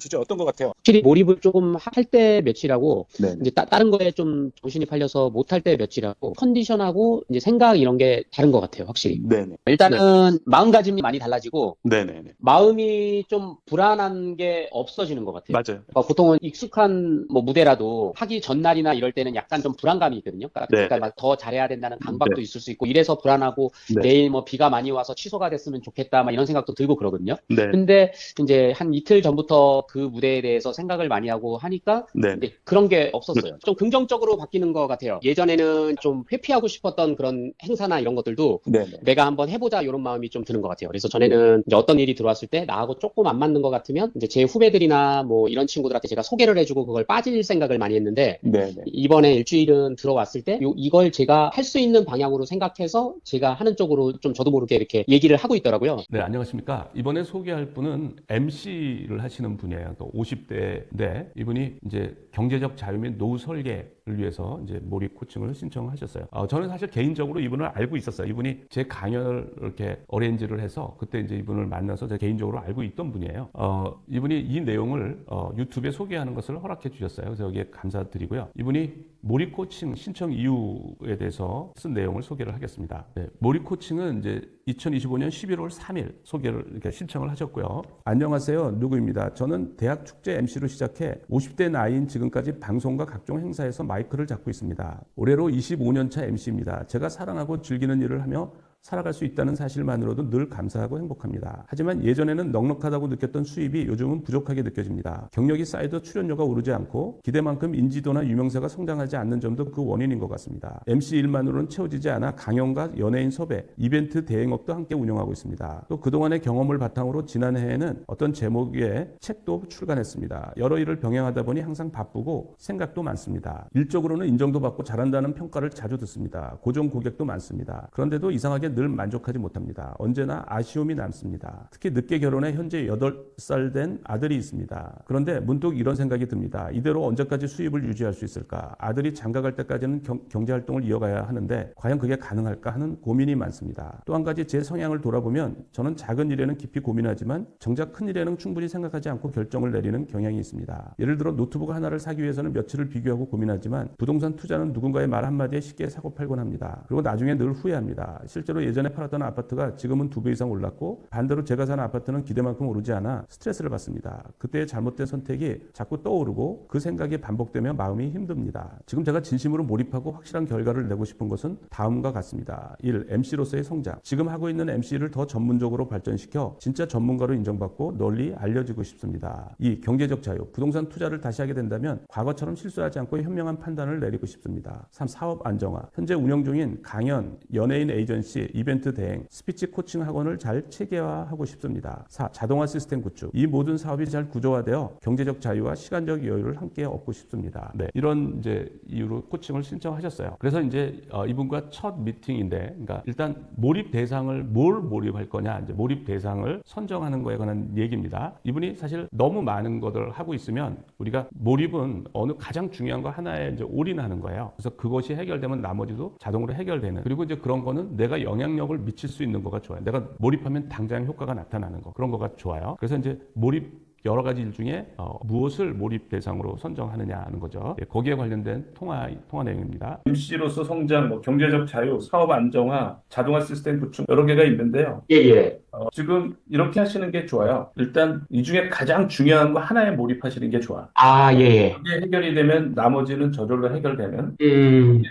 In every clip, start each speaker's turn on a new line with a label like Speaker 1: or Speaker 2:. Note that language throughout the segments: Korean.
Speaker 1: 진짜 어떤 것 같아요?
Speaker 2: 확실히 몰입을 조금 할 때 며칠하고
Speaker 1: 네.
Speaker 2: 이제 다른 거에 좀 정신이 팔려서 못할 때 며칠하고 컨디션하고 이제 생각 이런 게 다른 것 같아요, 확실히.
Speaker 1: 네네.
Speaker 2: 일단은 마음가짐이 많이 달라지고
Speaker 1: 네네네.
Speaker 2: 마음이 좀 불안한 게 없어지는 것 같아요.
Speaker 1: 맞아요.
Speaker 2: 그러니까 보통은 익숙한 뭐 무대라도 하기 전날이나 이럴 때는 약간 좀 불안감이 있거든요.
Speaker 1: 네.
Speaker 2: 그러니까 막 더 잘해야 된다는 강박도
Speaker 1: 네.
Speaker 2: 있을 수 있고 이래서 불안하고
Speaker 1: 네.
Speaker 2: 내일 뭐 비가 많이 와서 취소가 됐으면 좋겠다 막 이런 생각도 들고 그러거든요.
Speaker 1: 네.
Speaker 2: 근데 이제 한 이틀 전부터 그 무대에 대해서 생각을 많이 하고 하니까
Speaker 1: 네.
Speaker 2: 이제 그런 게 없었어요. 좀 긍정적으로 바뀌는 것 같아요. 예전에는 좀 회피하고 싶었던 그런 행사나 이런 것들도
Speaker 1: 네네.
Speaker 2: 내가 한번 해보자 이런 마음이 좀 드는 것 같아요. 그래서 전에는 이제 어떤 일이 들어왔을 때 나하고 조금 안 맞는 것 같으면 이제 제 후배들이나 뭐 이런 친구들한테 제가 소개를 해주고 그걸 빠질 생각을 많이 했는데
Speaker 1: 네네.
Speaker 2: 이번에 일주일은 들어왔을 때 이걸 제가 할 수 있는 방향으로 생각해서 제가 하는 쪽으로 좀 저도 모르게 이렇게 얘기를 하고 있더라고요.
Speaker 3: 네, 안녕하십니까. 이번에 소개할 분은 MC를 하시는 분이에요. 또 50대인데 이분이 이제 경제적 자유 및 노후 설계를 위해서 이제 몰입 코칭을 신청하셨어요. 저는 사실 개인적으로 이분을 알고 있었어요. 이분이 제 강연을 이렇게 어레인지를 해서 그때 이제 이분을 만나서 제가 개인적으로 알고 있던 분이에요. 이분이 이 내용을 유튜브에 소개하는 것을 허락해 주셨어요. 그래서 여기에 감사드리고요. 이분이 몰입 코칭 신청 이유에 대해서 쓴 내용을 소개를 하겠습니다. 네, 몰입 코칭은 이제 2025년 11월 3일 소개를 이렇게 신청을 하셨고요. 안녕하세요. 누구입니다. 저는 대학 축제 MC로 시작해 50대 나이인 지금까지 방송과 각종 행사에서 마이크를 잡고 있습니다. 올해로 25년차 MC입니다. 제가 사랑하고 즐기는 일을 하며 살아갈 수 있다는 사실만으로도 늘 감사하고 행복합니다. 하지만 예전에는 넉넉하다고 느꼈던 수입이 요즘은 부족하게 느껴집니다. 경력이 쌓여도 출연료가 오르지 않고 기대만큼 인지도나 유명세가 성장하지 않는 점도 그 원인인 것 같습니다. MC 일만으로는 채워지지 않아 강연과 연예인 섭외, 이벤트 대행업도 함께 운영하고 있습니다. 또 그동안의 경험을 바탕으로 지난해에는 어떤 제목의 책도 출간했습니다. 여러 일을 병행하다 보니 항상 바쁘고 생각도 많습니다. 일적으로는 인정도 받고 잘한다는 평가를 자주 듣습니다. 고정 고객도 많습니다. 그런데도 이상하게 늘 만족하지 못합니다. 언제나 아쉬움이 남습니다. 특히 늦게 결혼해 현재 8살 된 아들이 있습니다. 그런데 문득 이런 생각이 듭니다. 이대로 언제까지 수입을 유지할 수 있을까? 아들이 장가갈 때까지는 경제활동을 이어가야 하는데 과연 그게 가능할까 하는 고민이 많습니다. 또 한 가지 제 성향을 돌아보면 저는 작은 일에는 깊이 고민하지만 정작 큰 일에는 충분히 생각하지 않고 결정을 내리는 경향이 있습니다. 예를 들어 노트북 하나를 사기 위해서는 며칠을 비교하고 고민하지만 부동산 투자는 누군가의 말 한마디에 쉽게 사고 팔곤 합니다. 그리고 나중에 늘 후회합니다. 실제로 예전에 팔았던 아파트가 지금은 2배 이상 올랐고 반대로 제가 사는 아파트는 기대만큼 오르지 않아 스트레스를 받습니다. 그때의 잘못된 선택이 자꾸 떠오르고 그 생각이 반복되며 마음이 힘듭니다. 지금 제가 진심으로 몰입하고 확실한 결과를 내고 싶은 것은 다음과 같습니다. 1. MC로서의 성장. 지금 하고 있는 MC를 더 전문적으로 발전시켜 진짜 전문가로 인정받고 널리 알려지고 싶습니다. 2. 경제적 자유. 부동산 투자를 다시 하게 된다면 과거처럼 실수하지 않고 현명한 판단을 내리고 싶습니다. 3. 사업 안정화. 현재 운영 중인 강연, 연예인 에이전시, 이벤트 대행, 스피치 코칭 학원을 잘 체계화하고 싶습니다. 4. 자동화 시스템 구축. 이 모든 사업이 잘 구조화되어 경제적 자유와 시간적 여유를 함께 얻고 싶습니다. 네, 이런 이제 이유로 코칭을 신청하셨어요. 그래서 이제 이분과 첫 미팅인데, 그러니까 일단 몰입 대상을 뭘 몰입할 거냐, 이제 몰입 대상을 선정하는 거에 관한 얘기입니다. 이분이 사실 너무 많은 것을 하고 있으면 우리가 몰입은 어느 가장 중요한 거 하나에 이제 올인하는 거예요. 그래서 그것이 해결되면 나머지도 자동으로 해결되는. 그리고 이제 그런 거는 내가 영향력을 미칠 수 있는 거가 좋아요. 내가 몰입하면 당장 효과가 나타나는 거. 그런 거가 좋아요. 그래서 이제 몰입 여러 가지 일 중에 무엇을 몰입 대상으로 선정하느냐 하는 거죠. 예, 거기에 관련된 통화 내용입니다.
Speaker 4: MC로서 성장, 경제적 자유, 사업 안정화, 자동화 시스템 구축 여러 개가 있는데요.
Speaker 2: 예.
Speaker 4: 지금 이렇게 하시는 게 좋아요. 일단 이 중에 가장 중요한 거 하나에 몰입하시는 게 좋아.
Speaker 2: 예.
Speaker 4: 그게 해결이 되면 나머지는 저절로 해결되는.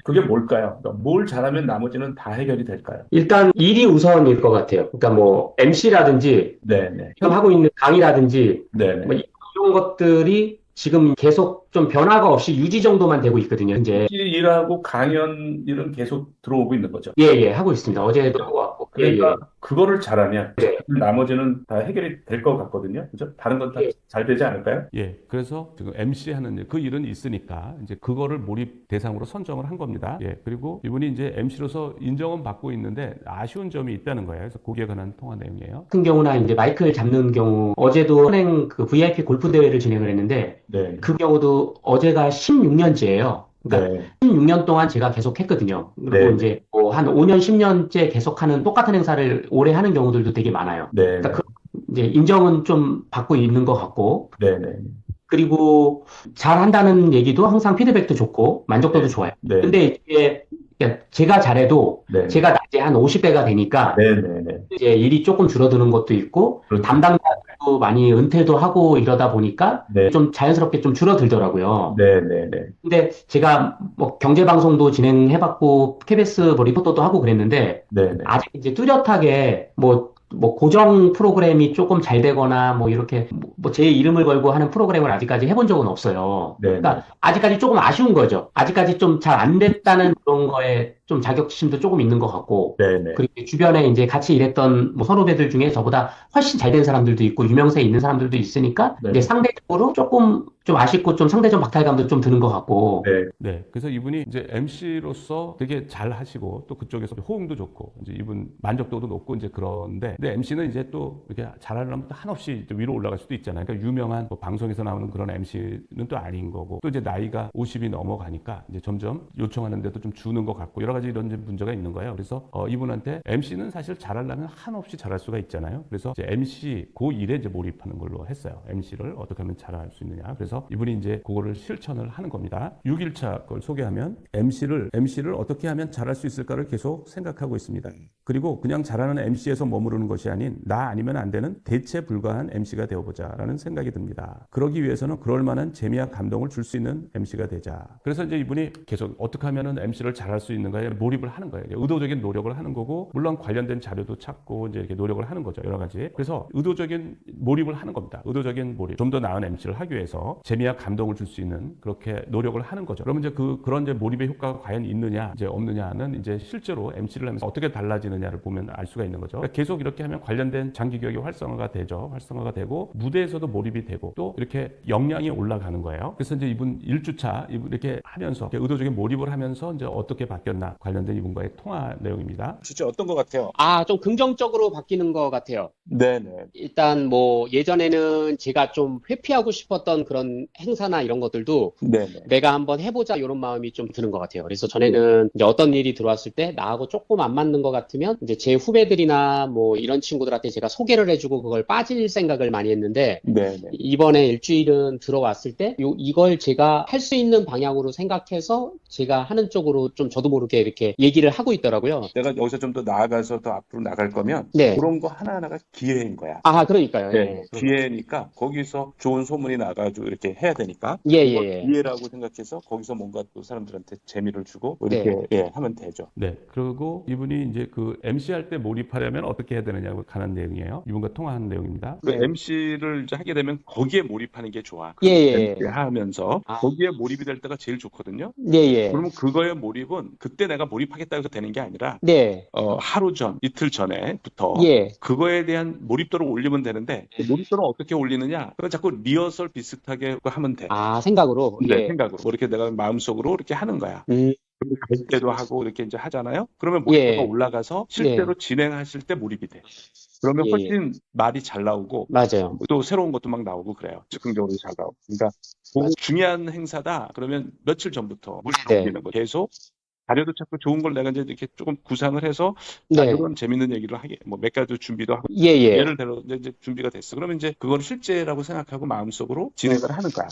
Speaker 4: 그게 뭘까요? 그러니까 뭘 잘하면 나머지는 다 해결이 될까요?
Speaker 2: 일단 일이 우선일 것 같아요. 그러니까 뭐 MC라든지
Speaker 4: 네네.
Speaker 2: 지금 하고 있는 강의라든지
Speaker 4: 네네.
Speaker 2: 뭐 이런 것들이 지금 계속 좀 변화가 없이 유지 정도만 되고 있거든요, 현재.
Speaker 4: 일하고 강연 일은 계속 들어오고 있는 거죠.
Speaker 2: 예, 하고 있습니다. 어제도 하고 왔고.
Speaker 4: 그러니까 그거를 잘하면
Speaker 2: 네.
Speaker 4: 나머지는 다 해결이 될 것 같거든요. 그죠? 다른 건 다 잘 되지 않을까요?
Speaker 3: 예, 그래서 지금 MC 하는 일, 그 일은 있으니까 이제 그거를 몰입 대상으로 선정을 한 겁니다. 예, 그리고 이분이 이제 MC로서 인정은 받고 있는데 아쉬운 점이 있다는 거예요. 그래서 거기에 관한 통화 내용이에요.
Speaker 2: 같은 경우나 이제 마이크를 잡는 경우, 어제도 선행 그 VIP 골프 대회를 진행을 했는데,
Speaker 4: 네.
Speaker 2: 그 경우도 어제가 16년째예요. 그러니까
Speaker 4: 네.
Speaker 2: 16년 동안 제가 계속 했거든요. 그리고
Speaker 4: 네.
Speaker 2: 이제 뭐 한 5년, 10년째 계속하는 똑같은 행사를 오래 하는 경우들도 되게 많아요.
Speaker 4: 네.
Speaker 2: 그러니까 이제 인정은 좀 받고 있는 것 같고,
Speaker 4: 네네.
Speaker 2: 그리고 잘한다는 얘기도 항상 피드백도 좋고, 만족도도 좋아요.
Speaker 4: 네.
Speaker 2: 근데 이게 제가 잘해도
Speaker 4: 네.
Speaker 2: 제가 낮에 한 50배가 되니까
Speaker 4: 네네네.
Speaker 2: 이제 일이 조금 줄어드는 것도 있고,
Speaker 4: 그렇죠.
Speaker 2: 담당자도 많이 은퇴도 하고 이러다 보니까
Speaker 4: 네.
Speaker 2: 좀 자연스럽게 좀 줄어들더라고요.
Speaker 4: 네네네.
Speaker 2: 근데 제가 뭐 경제방송도 진행해봤고, KBS 뭐 리포터도 하고 그랬는데,
Speaker 4: 네네.
Speaker 2: 아직 이제 뚜렷하게 뭐 고정 프로그램이 조금 잘 되거나 뭐 이렇게 뭐 제 이름을 걸고 하는 프로그램을 아직까지 해본 적은 없어요.
Speaker 4: 네네.
Speaker 2: 그러니까 아직까지 조금 아쉬운 거죠. 아직까지 좀 잘 안 됐다는 그런 거에 좀 자격지심도 조금 있는 것 같고,
Speaker 4: 네네.
Speaker 2: 그리고 주변에 이제 같이 일했던 뭐 선후배들 중에 저보다 훨씬 잘 된 사람들도 있고 유명세에 있는 사람들도 있으니까
Speaker 4: 네.
Speaker 2: 이제 상대적으로 조금 좀 아쉽고 좀 상대적 박탈감도 좀 드는 것 같고.
Speaker 4: 네.
Speaker 3: 네, 그래서 이분이 이제 MC로서 되게 잘 하시고 또 그쪽에서 호응도 좋고 이제 이분 만족도도 높고 이제 그런데 근데 MC는 이제 또 이렇게 잘하려면 또 한없이 위로 올라갈 수도 있잖아요. 그러니까 유명한 뭐 방송에서 나오는 그런 MC는 또 아닌 거고 또 이제 나이가 50이 넘어가니까 이제 점점 요청하는데도 좀 주는 것 같고 여러 가지 이런 이제 문제가 있는 거예요. 그래서 이분한테 MC는 사실 잘하려면 한없이 잘할 수가 있잖아요. 그래서 이제 MC 그 일에 이제 몰입하는 걸로 했어요. MC를 어떻게 하면 잘할 수 있느냐. 그래서 이분이 이제 그거를 실천을 하는 겁니다. 6일차 걸 소개하면 MC를 어떻게 하면 잘할 수 있을까를 계속 생각하고 있습니다. 그리고 그냥 잘하는 MC에서 머무르는 것이 아닌 나 아니면 안 되는 대체 불가한 MC가 되어보자라는 생각이 듭니다. 그러기 위해서는 그럴 만한 재미와 감동을 줄 수 있는 MC가 되자. 그래서 이제 이분이 계속 어떻게 하면은 MC를 잘할 수 있는가에 몰입을 하는 거예요. 의도적인 노력을 하는 거고 물론 관련된 자료도 찾고 이제 이렇게 노력을 하는 거죠. 여러 가지. 그래서 의도적인 몰입을 하는 겁니다. 의도적인 몰입. 좀 더 나은 MC를 하기 위해서 재미와 감동을 줄 수 있는 그렇게 노력을 하는 거죠. 그러면 이제 그런 이제 몰입의 효과가 과연 있느냐, 이제 없느냐는 이제 실제로 MC를 하면서 어떻게 달라지느냐를 보면 알 수가 있는 거죠. 그러니까 계속 이렇게 하면 관련된 장기 기억이 활성화가 되죠. 활성화가 되고 무대에서도 몰입이 되고 또 이렇게 역량이 올라가는 거예요. 그래서 이제 이분 1주차 이렇게 하면서 이렇게 의도적인 몰입을 하면서 이제 어떻게 바뀌었나 관련된 이분과의 통화 내용입니다.
Speaker 4: 진짜 어떤 것 같아요?
Speaker 2: 좀 긍정적으로 바뀌는 것 같아요.
Speaker 4: 네네.
Speaker 2: 일단 뭐 예전에는 제가 좀 회피하고 싶었던 그런 행사나 이런 것들도
Speaker 4: 네네.
Speaker 2: 내가 한번 해보자 이런 마음이 좀 드는 것 같아요. 그래서 전에는 이제 어떤 일이 들어왔을 때 나하고 조금 안 맞는 것 같으면 이제 제 후배들이나 뭐 이런 친구들한테 제가 소개를 해주고 그걸 빠질 생각을 많이 했는데
Speaker 4: 네네.
Speaker 2: 이번에 일주일은 들어왔을 때 이걸 제가 할 수 있는 방향으로 생각해서 제가 하는 쪽으로 좀 저도 모르게 이렇게 얘기를 하고 있더라고요.
Speaker 4: 내가 여기서 좀 더 나아가서 더 앞으로 나갈 거면
Speaker 2: 네.
Speaker 4: 그런 거 하나하나가 기회인 거야.
Speaker 2: 그러니까요.
Speaker 4: 네. 기회니까 거기서 좋은 소문이 나가지고 이렇게 해야 되니까
Speaker 2: 예.
Speaker 4: 기회라고 생각해서 거기서 뭔가 또 사람들한테 재미를 주고 이렇게 하면 되죠.
Speaker 3: 네. 그리고 이분이 이제 그 MC 할 때 몰입하려면 어떻게 해야 되느냐고 관한 내용이에요. 이분과 통화한 내용입니다.
Speaker 4: 그 MC를 이제 하게 되면 거기에 몰입하는 게 좋아. MC 하면서 거기에 몰입이 될 때가 제일 좋거든요. 그러면 그거에 몰입은 그때 내가 몰입하겠다고 해서 되는 게 아니라 하루 전, 이틀 전에부터 그거에 대한 몰입도를 올리면 되는데 그 몰입도를 어떻게 올리느냐? 그건 자꾸 리허설 비슷하게 하면 돼.
Speaker 2: 생각으로?
Speaker 4: 네, 생각으로. 뭐 이렇게 내가 마음속으로 이렇게 하는 거야. 갈 때도 하고 이렇게 이제 하잖아요. 그러면 몰입도가 올라가서 실제로 진행하실 때 몰입이 돼. 그러면 훨씬 말이 잘 나오고
Speaker 2: 맞아요.
Speaker 4: 또 새로운 것도 막 나오고 그래요. 즉흥적으로 잘 나오고. 그러니까 중요한 행사다. 그러면 며칠 전부터 물을 올리는 거 계속 자료도 찾고 좋은 걸 내가 이제 이렇게 조금 구상을 해서 이런 재밌는 얘기를 하게 뭐 몇 가지 준비도 하고 예를 들어 이제 준비가 됐어. 그러면 이제 그걸 실제라고 생각하고 마음속으로 진행을 하는 거야.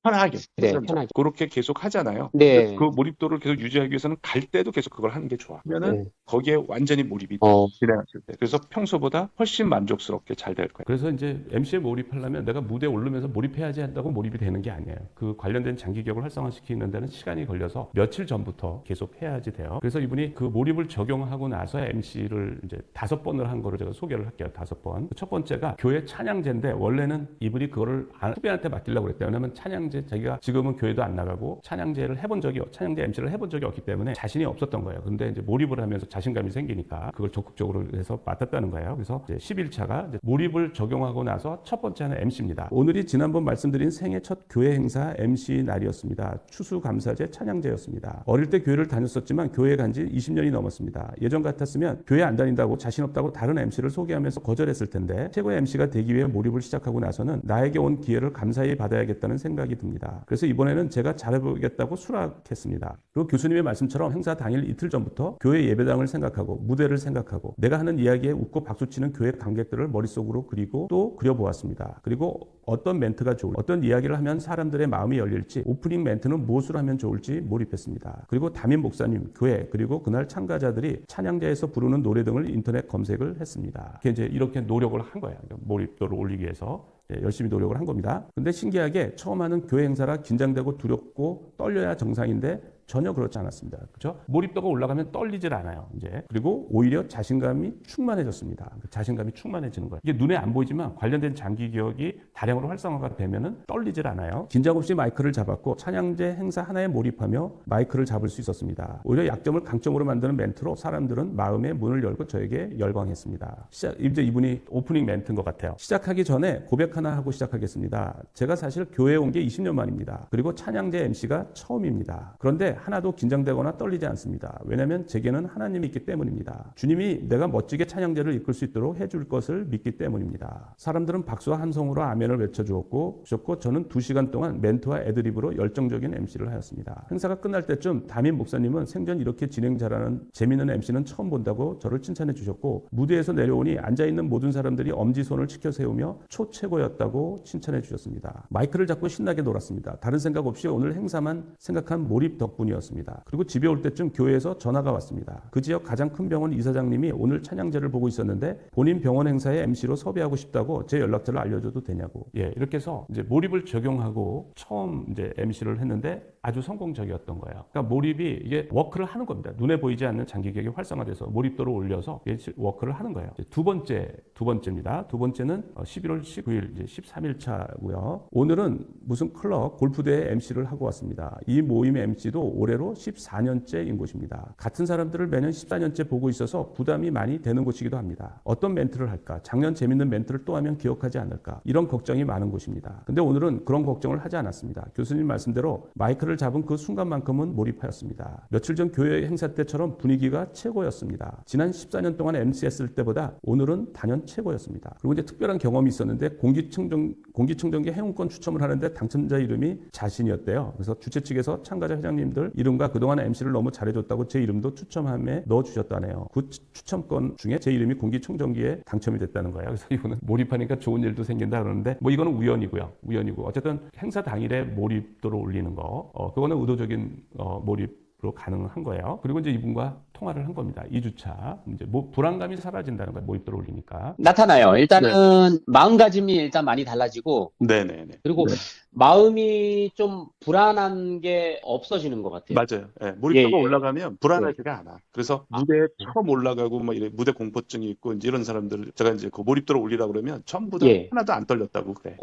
Speaker 4: 편하게.
Speaker 2: 편하게.
Speaker 4: 그렇게 계속 하잖아요.
Speaker 2: 네.
Speaker 4: 그 몰입도를 계속 유지하기 위해서는 갈 때도 계속 그걸 하는 게 좋아. 그러면은 거기에 완전히 몰입이 진행하실 때. 그래서 평소보다 훨씬 만족스럽게 잘 될 거예요.
Speaker 3: 그래서 이제 MC에 몰입하려면 내가 무대에 오르면서 몰입해야지 한다고 몰입이 되는 게 아니에요. 그 관련된 장기 기억을 활성화시키는 데는 시간이 걸려서 며칠 전부터 계속 해야지 돼요. 그래서 이분이 그 몰입을 적용하고 나서 MC를 이제 5번을 한 거를 제가 소개를 할게요. 5번. 첫 번째가 교회 찬양제인데 원래는 이분이 그거를 후배한테 맡기려고 그랬대요. 왜냐면 찬양제 자기가 지금은 교회도 안 나가고 찬양제 MC를 해본 적이 없기 때문에 자신이 없었던 거예요. 근데 이제 몰입을 하면서 자신감이 생기니까 그걸 적극적으로 해서 맡았다는 거예요. 그래서 이제 11차가 이제 몰입을 적용하고 나서 첫 번째는 MC입니다. 오늘이 지난번 말씀드린 생애 첫 교회 행사 MC 날이었습니다. 추수감사제 찬양제였습니다. 어릴 때 교회를 다녔었지만 교회 간 지 20년이 넘었습니다. 예전 같았으면 교회 안 다닌다고 자신 없다고 다른 MC를 소개하면서 거절했을 텐데 최고의 MC가 되기 위해 몰입을 시작하고 나서는 나에게 온 기회를 감사히 받아야겠다는 생각이 듭니다. 그래서 이번에는 제가 잘해보겠다고 수락했습니다. 그리고 교수님의 말씀처럼 행사 당일 이틀 전부터 교회 예배당을 생각하고 무대를 생각하고 내가 하는 이야기에 웃고 박수치는 교회 관객들을 머릿속으로 그리고 또 그려보았습니다. 그리고 어떤 멘트가 좋을지, 어떤 이야기를 하면 사람들의 마음이 열릴지, 오프닝 멘트는 무엇을 하면 좋을지 몰입했습니다. 그리고 담임 목사님, 교회, 그리고 그날 참가자들이 찬양자에서 부르는 노래 등을 인터넷 검색을 했습니다. 이렇게 노력을 한 거예요. 몰입도를 올리기 위해서. 열심히 노력을 한 겁니다. 근데 신기하게 처음 하는 교회 행사라 긴장되고 두렵고 떨려야 정상인데 전혀 그렇지 않았습니다. 그렇죠? 몰입도가 올라가면 떨리질 않아요. 그리고 오히려 자신감이 충만해졌습니다. 자신감이 충만해지는 거예요. 이게 눈에 안 보이지만 관련된 장기 기억이 다량으로 활성화가 되면은 떨리질 않아요. 긴장 없이 마이크를 잡았고 찬양제 행사 하나에 몰입하며 마이크를 잡을 수 있었습니다. 오히려 약점을 강점으로 만드는 멘트로 사람들은 마음의 문을 열고 저에게 열광했습니다. 이제 이분이 오프닝 멘트인 것 같아요. 시작하기 전에 고백 하나 하고 시작하겠습니다. 제가 사실 교회에 온 게 20년 만입니다. 그리고 찬양제 MC가 처음입니다. 그런데 하나도 긴장되거나 떨리지 않습니다. 왜냐하면 제게는 하나님이 있기 때문입니다. 주님이 내가 멋지게 찬양제를 이끌 수 있도록 해줄 것을 믿기 때문입니다. 사람들은 박수와 함성으로 아멘을 외쳐주었고 저는 2시간 동안 멘트와 애드립으로 열정적인 MC를 하였습니다. 행사가 끝날 때쯤 담임 목사님은 생전 이렇게 진행 잘하는 재미있는 MC는 처음 본다고 저를 칭찬해 주셨고 무대에서 내려오니 앉아있는 모든 사람들이 엄지손을 치켜 세우며 최고였다고 칭찬해 주셨습니다. 마이크를 잡고 신나게 놀았습니다. 다른 생각 없이 오늘 행사만 생각한 몰입 덕분이었습니다. 그리고 집에 올 때쯤 교회에서 전화가 왔습니다. 그 지역 가장 큰 병원 의사장님이 오늘 찬양제를 보고 있었는데 본인 병원 행사에 MC로 섭외하고 싶다고 제 연락처를 알려줘도 되냐고. 이렇게 해서 이제 몰입을 적용하고 처음 이제 MC를 했는데 아주 성공적이었던 거예요. 그러니까 몰입이 이게 워크를 하는 겁니다. 눈에 보이지 않는 장기 기억이 활성화돼서 몰입도를 올려서 워크를 하는 거예요. 두 번째입니다. 두 번째는 11월 19일 이제 13일차고요. 오늘은 무슨 클럽 골프대회 MC를 하고 왔습니다. 이 모임의 MC도 올해로 14년째인 곳입니다. 같은 사람들을 매년 14년째 보고 있어서 부담이 많이 되는 곳이기도 합니다. 어떤 멘트를 할까? 작년 재밌는 멘트를 또 하면 기억하지 않을까? 이런 걱정이 많은 곳입니다. 근데 오늘은 그런 걱정을 하지 않았습니다. 교수님 말씀대로 마이크를 잡은 그 순간만큼은 몰입하였습니다. 며칠 전 교회 행사 때처럼 분위기가 최고였습니다. 지난 14년 동안 MC 했을 때보다 오늘은 단연 최고였습니다. 그리고 이제 특별한 경험이 있었는데 공기청정기 행운권 추첨을 하는데 당첨자 이름이 자신이었대요. 그래서 주최 측에서 참가자 회장님들 이름과 그동안 MC를 너무 잘해줬다고 제 이름도 추첨함에 넣어주셨다네요. 그 추첨권 중에 제 이름이 공기청정기에 당첨이 됐다는 거예요. 그래서 이거는 몰입하니까 좋은 일도 생긴다 그러는데 이거는 우연이고 어쨌든 행사 당일에 몰입도를 올리는 거 그거는 의도적인 몰입으로 가능한 거예요. 그리고 이제 이분과 통화를 한 겁니다. 2주차. 이제 불안감이 사라진다는 거예요. 몰입도를 올리니까.
Speaker 2: 나타나요. 일단은 마음가짐이 일단 많이 달라지고.
Speaker 4: 네네네.
Speaker 2: 그리고 마음이 좀 불안한 게 없어지는 것 같아요.
Speaker 4: 맞아요. 몰입도가 올라가면 불안하지가 않아. 그래서 무대에 처음 올라가고 이래 무대 공포증이 있고 이제 이런 사람들 제가 이제 그 몰입도를 올리라고 그러면 전부 다 하나도 안 떨렸다고 그래.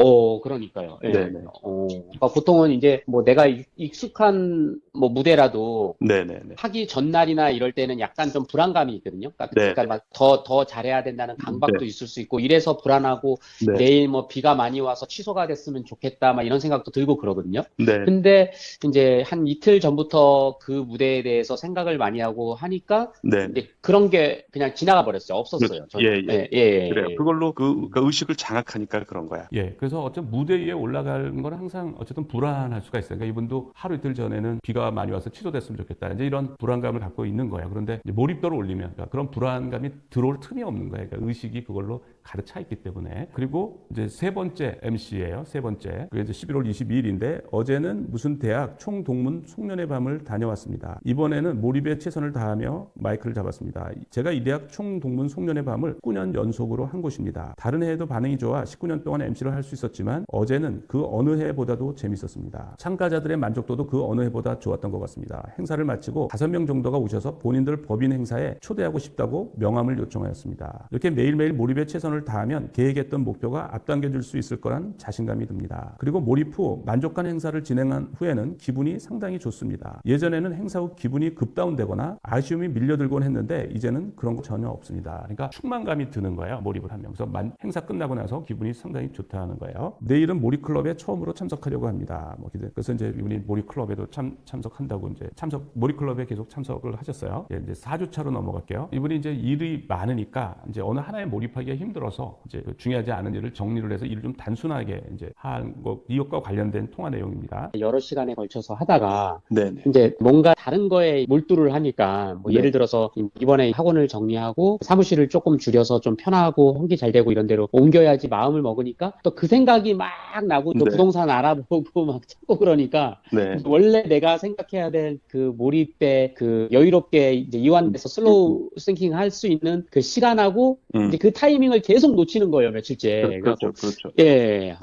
Speaker 2: 그러니까요.
Speaker 4: 네네.
Speaker 2: 그러니까 보통은 이제 내가 익숙한 무대라도
Speaker 4: 네네네.
Speaker 2: 하기 전날이나 이럴 때는 약간 좀 불안감이 있거든요. 그러니까 막 더 잘해야 된다는 강박도 있을 수 있고 이래서 불안하고 내일 비가 많이 와서 취소가 됐으면 좋겠다 이런 생각도 들고 그러거든요. 근데 이제 한 이틀 전부터 그 무대에 대해서 생각을 많이 하고 하니까 이제 그런 게 그냥 지나가 버렸어요. 없었어요.
Speaker 4: 그래요. 그걸로 그 의식을 장악하니까 그런 거야.
Speaker 3: 그래서 어쨌든 무대 위에 올라가는 건 항상 어쨌든 불안할 수가 있어요. 그러니까 이분도 하루 이틀 전에는 비가 많이 와서 취소됐으면 좋겠다. 이제 이런 불안감을 갖고 있는 거예요. 그런데 이제 몰입도를 올리면 그러니까 그런 불안감이 들어올 틈이 없는 거예요. 그러니까 의식이 그걸로 가득 차 있기 때문에. 그리고 이제 세 번째 MC예요. 세 번째. 그게 이제 11월 22일인데 어제는 무슨 대학 총동문 송년회 밤을 다녀왔습니다. 이번에는 몰입에 최선을 다하며 마이크를 잡았습니다. 제가 이 대학 총동문 송년회 밤을 19년 연속으로 한 곳입니다. 다른 해에도 반응이 좋아 19년 동안 MC를 할 수 있었지만 어제는 그 어느 해보다도 재밌었습니다. 참가자들의 만족도도 그 어느 해보다 좋았던 것 같습니다. 행사를 마치고 5명 정도가 오셔서 본인들 법인 행사에 초대하고 싶다고 명함을 요청하였습니다. 이렇게 매일매일 몰입에 최선을 다하면 계획했던 목표가 앞당겨질 수 있을 거란 자신감이 듭니다. 그리고 몰입 후 만족한 행사를 진행한 후에는 기분이 상당히 좋습니다. 예전에는 행사 후 기분이 급다운되거나 아쉬움이 밀려들곤 했는데 이제는 그런 거 전혀 없습니다. 그러니까 충만감이 드는 거예요. 몰입을 하면. 그래서 행사 끝나고 나서 기분이 상당히 좋다는 거예요. 내일은 몰입클럽에 처음으로 참석하려고 합니다. 그래서 이제 이분이 몰입클럽에도 참석한다고 이제 몰입클럽에 계속 참석을 하셨어요. 이제 4주차로 넘어갈게요. 이분이 이제 일이 많으니까 이제 어느 하나에 몰입하기가 힘들어요. 편들어서 이제 중요하지 않은 일을 정리를 해서 일을 좀 단순하게 이제 한 거, 이것과 관련된 통화 내용입니다.
Speaker 2: 여러 시간에 걸쳐서 하다가
Speaker 4: 네네.
Speaker 2: 이제 뭔가 다른 거에 몰두를 하니까 뭐
Speaker 4: 네.
Speaker 2: 예를 들어서 이번에 학원을 정리하고 사무실을 조금 줄여서 좀 편하고 환기 잘 되고 이런 데로 옮겨야지 마음을 먹으니까 또 그 생각이 막 나고 또
Speaker 4: 네.
Speaker 2: 부동산 알아보고 막 찾고 그러니까
Speaker 4: 네.
Speaker 2: 원래 내가 생각해야 될 그 몰입에 그 여유롭게 이제 이완돼서 슬로우 싱킹 할 수 있는 그 시간하고 이제 그 타이밍을 계속 놓치는 거예요, 며칠째.
Speaker 4: 그렇죠, 그렇죠.
Speaker 2: 예,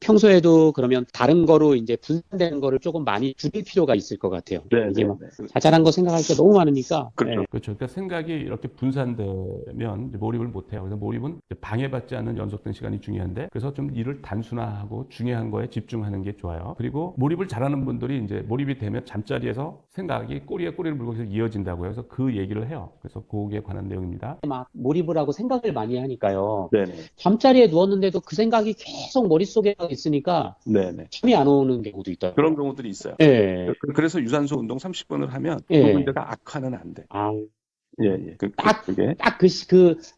Speaker 2: 평소에도 그러면 다른 거로 이제 분산되는 거를 조금 많이 줄일 필요가 있을 것 같아요.
Speaker 4: 네,
Speaker 2: 이게
Speaker 4: 네,
Speaker 2: 막
Speaker 4: 네.
Speaker 2: 자잘한 거 생각할 게 너무 많으니까.
Speaker 4: 그렇죠.
Speaker 2: 예.
Speaker 3: 그렇죠. 그러니까 생각이 이렇게 분산되면 이제 몰입을 못해요. 그래서 몰입은 이제 방해받지 않는 연속된 시간이 중요한데, 그래서 좀 일을 단순화하고 중요한 거에 집중하는 게 좋아요. 그리고 몰입을 잘하는 분들이 이제 몰입이 되면 잠자리에서 생각이 꼬리에 꼬리를 물고 계속 이어진다고요. 그래서 그 얘기를 해요. 그래서 그거에 관한 내용입니다.
Speaker 2: 막 몰입을 하고 생각을 많이 하니까요.
Speaker 4: 네네.
Speaker 2: 잠자리에 누웠는데도 그 생각이 계속 머릿속에 있으니까
Speaker 4: 네네.
Speaker 2: 잠이 안 오는 경우도 있더라고요.
Speaker 4: 그런 경우들이 있어요.
Speaker 2: 예.
Speaker 4: 그래서 유산소 운동 30분을 하면 그
Speaker 2: 예.
Speaker 4: 문제가 악화는 안 돼. 예, 예. 그게.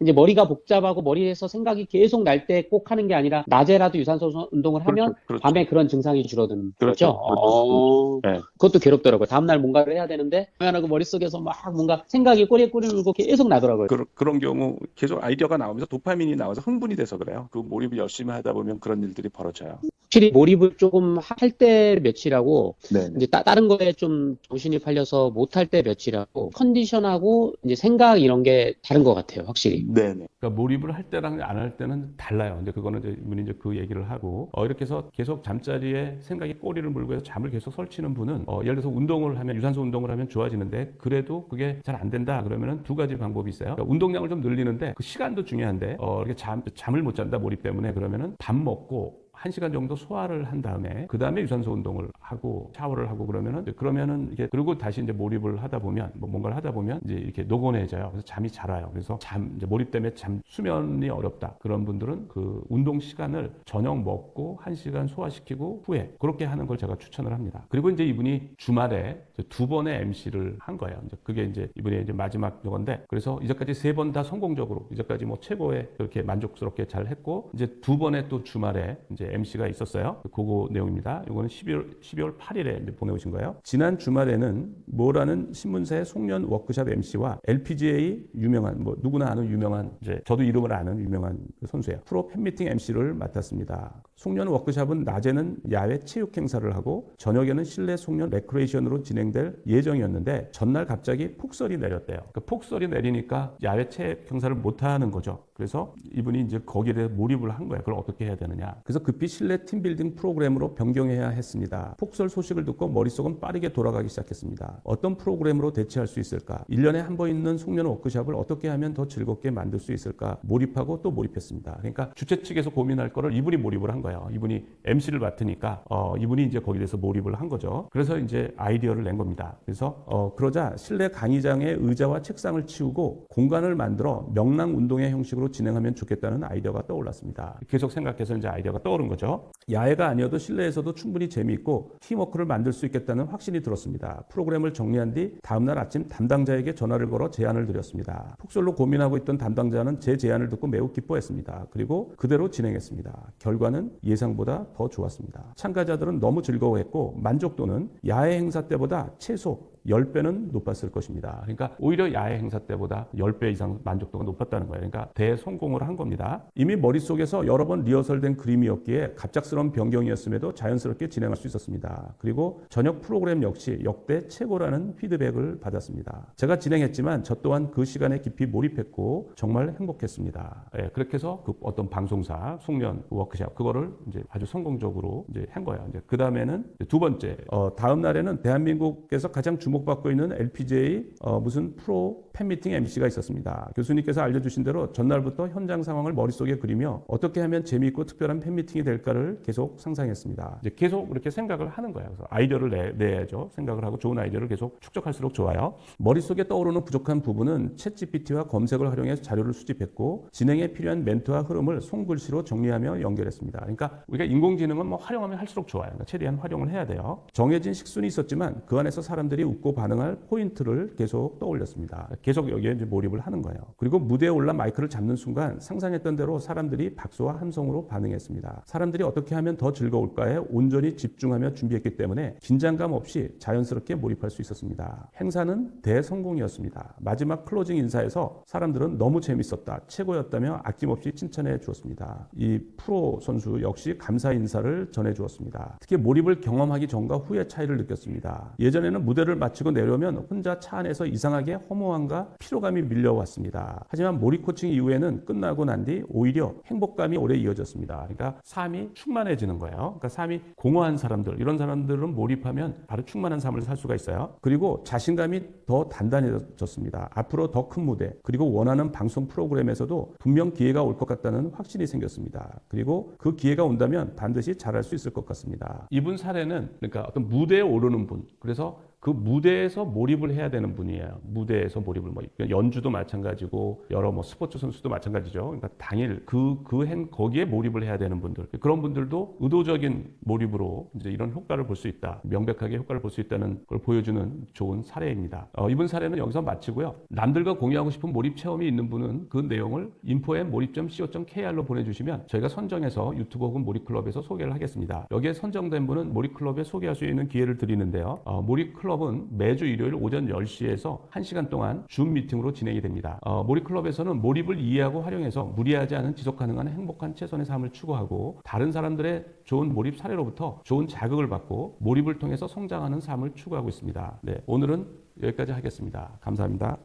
Speaker 2: 이제 머리가 복잡하고 머리에서 생각이 계속 날 때 꼭 하는 게 아니라, 낮에라도 유산소 운동을 하면
Speaker 4: 그렇죠.
Speaker 2: 밤에 그런 증상이 줄어드는
Speaker 4: 그렇죠.
Speaker 2: 거죠.
Speaker 4: 네.
Speaker 2: 그것도 괴롭더라고요. 다음날 뭔가를 해야 되는데, 하고 머릿속에서 막 뭔가 생각이 꼬리에 꼬리를 물고 계속 나더라고요.
Speaker 4: 그런 경우 계속 아이디어가 나오면서 도파민이 나와서 흥분이 돼서 그래요. 그 몰입을 열심히 하다 보면 그런 일들이 벌어져요.
Speaker 2: 확실히 몰입을 조금 할 때 며칠하고,
Speaker 4: 네.
Speaker 2: 이제 다른 거에 좀 정신이 팔려서 못할 때 며칠하고, 컨디션하고 이제 생각 이런 게 다른 것 같아요, 확실히.
Speaker 4: 네네.
Speaker 3: 그러니까 몰입을 할 때랑 안 할 때는 달라요. 근데 그거는 이제 이분이 이제 그 얘기를 하고, 이렇게 해서 계속 잠자리에 생각이 꼬리를 물고 해서 잠을 계속 설치는 분은, 예를 들어서 운동을 하면, 유산소 운동을 하면 좋아지는데, 그래도 그게 잘 안 된다 그러면은 두 가지 방법이 있어요. 그러니까 운동량을 좀 늘리는데 그 시간도 중요한데, 이렇게 잠을 못 잔다, 몰입 때문에. 그러면은 밥 먹고 1시간 정도 소화를 한 다음에 그 다음에 유산소 운동을 하고 샤워를 하고 그러면은 이게, 그리고 다시 이제 몰입을 하다 보면 뭔가를 하다 보면 이제 이렇게 노곤해져요. 그래서 잠이 잘 와요. 그래서 이제 몰입 때문에 수면이 어렵다. 그런 분들은 그 운동 시간을 저녁 먹고 1시간 소화시키고 후에 그렇게 하는 걸 제가 추천을 합니다. 그리고 이제 이분이 주말에 2번의 MC를 한 거예요. 이제 그게 이제 이분의 이제 마지막 건데, 그래서 이제까지 3번 다 성공적으로, 이제까지 뭐 최고의 그렇게 만족스럽게 잘 했고, 이제 2번의 또 주말에 이제 MC가 있었어요. 그거 내용입니다. 이거는 12월 8일에 이제 보내오신 거예요. 지난 주말에는 뭐라는 신문사의 송년 워크샵 MC와 LPGA 유명한, 뭐 누구나 아는 유명한, 이제 저도 이름을 아는 유명한 선수예요. 프로 팬미팅 MC를 맡았습니다. 송년 워크샵은 낮에는 야외 체육 행사를 하고 저녁에는 실내 송년 레크레이션으로 진행될 예정이었는데, 전날 갑자기 폭설이 내렸대요. 그 폭설이 내리니까 야외 체육 행사를 못 하는 거죠. 그래서 이분이 이제 거기에 대해 몰입을 한 거예요. 그걸 어떻게 해야 되느냐. 그래서 급히 실내 팀빌딩 프로그램으로 변경해야 했습니다. 폭설 소식을 듣고 머릿속은 빠르게 돌아가기 시작했습니다. 어떤 프로그램으로 대체할 수 있을까? 1년에 한 번 있는 송년 워크샵을 어떻게 하면 더 즐겁게 만들 수 있을까? 몰입하고 또 몰입했습니다. 그러니까 주최 측에서 고민할 거를 이분이 몰입을 한 거예요. 이분이 MC를 맡으니까 이분이 이제 거기에 대해서 몰입을 한 거죠. 그래서 이제 아이디어를 낸 겁니다. 그래서 그러자 실내 강의장에 의자와 책상을 치우고 공간을 만들어 명랑 운동회 형식으로 진행하면 좋겠다는 아이디어가 떠올랐습니다. 계속 생각해서 이제 아이디어가 떠오른 거죠. 야외가 아니어도 실내에서도 충분히 재미있고 팀워크를 만들 수 있겠다는 확신이 들었습니다. 프로그램을 정리한 뒤 다음날 아침 담당자에게 전화를 걸어 제안을 드렸습니다. 폭설로 고민하고 있던 담당자는 제 제안을 듣고 매우 기뻐했습니다. 그리고 그대로 진행했습니다. 결과는 예상보다 더 좋았습니다. 참가자들은 너무 즐거워했고 만족도는 야외 행사 때보다 최소 10배는 높았을 것입니다. 그러니까 오히려 야외 행사 때보다 10배 이상 만족도가 높았다는 거예요. 그러니까 대성공을 한 겁니다. 이미 머릿속에서 여러 번 리허설된 그림이었기에 갑작스러운 변경이었음에도 자연스럽게 진행할 수 있었습니다. 그리고 저녁 프로그램 역시 역대 최고라는 피드백을 받았습니다. 제가 진행했지만 저 또한 그 시간에 깊이 몰입했고 정말 행복했습니다. 그렇게 해서 그 어떤 방송사 송년 워크샵 그거를 이제 아주 성공적으로 이제 한 거예요. 이제 그 다음에는 두 번째, 다음 날에는 대한민국에서 가장 주목받고 있는 LPGA 무슨 프로 팬미팅 MC가 있었습니다. 교수님께서 알려주신 대로 전날부터 현장 상황을 머릿속에 그리며 어떻게 하면 재미있고 특별한 팬미팅이 될까를 계속 상상했습니다. 이제 계속 이렇게 생각을 하는 거예요. 그래서 아이디어를 내야죠. 생각을 하고 좋은 아이디어를 계속 축적할수록 좋아요. 머릿속에 떠오르는 부족한 부분은 챗GPT와 검색을 활용해서 자료를 수집했고 진행에 필요한 멘트와 흐름을 손글씨로 정리하며 연결했습니다. 그러니까 우리가 인공지능은 뭐 활용하면 할수록 좋아요. 그러니까 최대한 활용을 해야 돼요. 정해진 식순이 있었지만 그 안에서 사람들이 웃고 듣고 반응할 포인트를 계속 떠올렸습니다. 계속 여기에 이제 몰입을 하는 거예요. 그리고 무대에 올라 마이크를 잡는 순간 상상했던 대로 사람들이 박수와 함성으로 반응했습니다. 사람들이 어떻게 하면 더 즐거울까에 온전히 집중하며 준비했기 때문에 긴장감 없이 자연스럽게 몰입할 수 있었습니다. 행사는 대성공이었습니다. 마지막 클로징 인사에서 사람들은 너무 재밌었다, 최고였다며 아낌없이 칭찬해 주었습니다. 이 프로 선수 역시 감사 인사를 전해 주었습니다. 특히 몰입을 경험하기 전과 후의 차이를 느꼈습니다. 예전에는 무대를 마치고 내려오면 혼자 차 안에서 이상하게 허무함과 피로감이 밀려왔습니다. 하지만 몰입 코칭 이후에는 끝나고 난 뒤 오히려 행복감이 오래 이어졌습니다. 그러니까 삶이 충만해지는 거예요. 그러니까 삶이 공허한 사람들, 이런 사람들은 몰입하면 바로 충만한 삶을 살 수가 있어요. 그리고 자신감이 더 단단해졌습니다. 앞으로 더 큰 무대, 그리고 원하는 방송 프로그램에서도 분명 기회가 올 것 같다는 확신이 생겼습니다. 그리고 그 기회가 온다면 반드시 잘할 수 있을 것 같습니다. 이분 사례는 그러니까 어떤 무대에 오르는 분, 그래서 그 무대에서 몰입을 해야 되는 분이에요. 무대에서 몰입을 연주도 마찬가지고 여러 스포츠 선수도 마찬가지죠. 그러니까 당일 거기에 몰입을 해야 되는 분들, 그런 분들도 의도적인 몰입으로 이제 이런 효과를 볼 수 있다, 명백하게 효과를 볼 수 있다는 걸 보여주는 좋은 사례입니다. 이번 사례는 여기서 마치고요. 남들과 공유하고 싶은 몰입 체험이 있는 분은 그 내용을 info@몰입.co.kr로 보내주시면 저희가 선정해서 유튜브 혹은 몰입클럽에서 소개를 하겠습니다. 여기에 선정된 분은 몰입클럽에 소개할 수 있는 기회를 드리는데요. 몰입클럽은 매주 일요일 오전 10시에서 1시간 동안 줌 미팅으로 진행이 됩니다. 몰입클럽에서는 몰입을 이해하고 활용해서 무리하지 않은 지속 가능한 행복한 최선의 삶을 추구하고 다른 사람들의 좋은 몰입 사례로부터 좋은 자극을 받고 몰입을 통해서 성장하는 삶을 추구하고 있습니다. 네, 오늘은 여기까지 하겠습니다. 감사합니다.